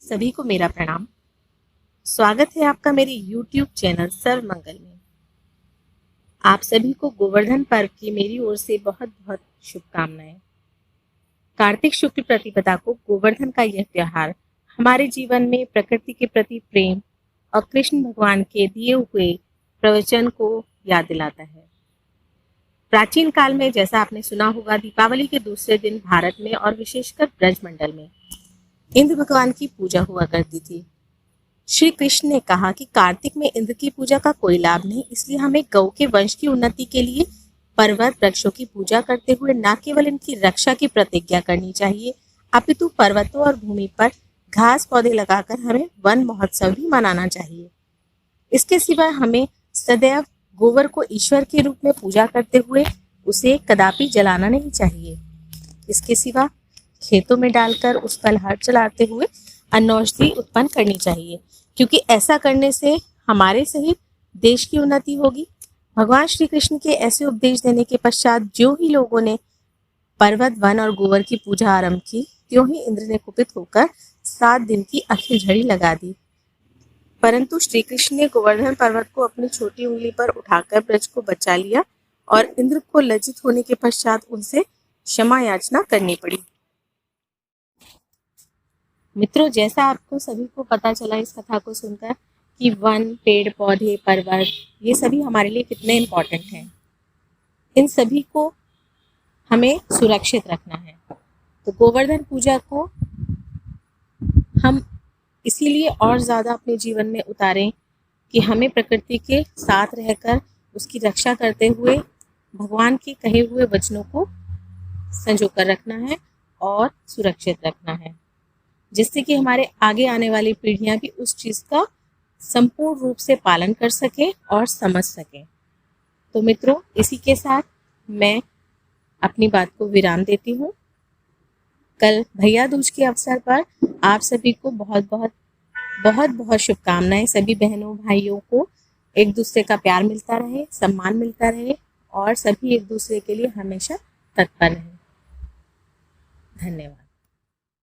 सभी को मेरा प्रणाम। स्वागत है आपका मेरे YouTube चैनल सर्व मंगल में। आप सभी को गोवर्धन पर्व की मेरी ओर से बहुत बहुत शुभकामनाएं। कार्तिक शुक्ल प्रतिपदा को गोवर्धन का यह त्योहार हमारे जीवन में प्रकृति के प्रति प्रेम और कृष्ण भगवान के दिए हुए प्रवचन को याद दिलाता है। प्राचीन काल में, जैसा आपने सुना होगा, दीपावली के दूसरे दिन भारत में और विशेषकर ब्रजमंडल में इंद्र भगवान की पूजा हुआ करती थी। श्री कृष्ण ने कहा कि कार्तिक में इंद्र की पूजा का कोई लाभ नहीं, इसलिए हमें गौ के वंश की उन्नति के लिए पर्वत वृक्षों की पूजा करते हुए न केवल इनकी रक्षा की प्रतिज्ञा करनी चाहिए, अपितु पर्वतों और भूमि पर घास पौधे लगाकर हमें वन महोत्सव भी मनाना चाहिए। इसके सिवा हमें सदैव गोबर को ईश्वर के रूप में पूजा करते हुए उसे कदापि जलाना नहीं चाहिए। इसके सिवा खेतों में डालकर उस पर हल चलाते हुए अनौषधि उत्पन्न करनी चाहिए, क्योंकि ऐसा करने से हमारे सहित देश की उन्नति होगी। भगवान श्री कृष्ण के ऐसे उपदेश देने के पश्चात जो ही लोगों ने पर्वत, वन और गोबर की पूजा आरंभ की, त्यों ही इंद्र ने कुपित होकर 7 दिन की अखिल झड़ी लगा दी। परंतु श्री कृष्ण ने गोवर्धन पर्वत को अपनी छोटी उंगली पर उठाकर ब्रज को बचा लिया और इंद्र को लज्जित होने के पश्चात उनसे क्षमा याचना करनी पड़ी। मित्रों, जैसा आपको सभी को पता चला इस कथा को सुनकर कि वन, पेड़ पौधे, पर्वत, ये सभी हमारे लिए कितने इम्पोर्टेंट हैं। इन सभी को हमें सुरक्षित रखना है। तो गोवर्धन पूजा को हम इसीलिए और ज़्यादा अपने जीवन में उतारें कि हमें प्रकृति के साथ रहकर उसकी रक्षा करते हुए भगवान के कहे हुए वचनों को संजो कर रखना है और सुरक्षित रखना है, जिससे कि हमारे आगे आने वाली पीढ़ियां भी उस चीज़ का संपूर्ण रूप से पालन कर सकें और समझ सकें। तो मित्रों, इसी के साथ मैं अपनी बात को विराम देती हूँ। कल भैया दूज के अवसर पर आप सभी को बहुत बहुत शुभकामनाएं। सभी बहनों भाइयों को एक दूसरे का प्यार मिलता रहे, सम्मान मिलता रहे और सभी एक दूसरे के लिए हमेशा तत्पर रहें। धन्यवाद।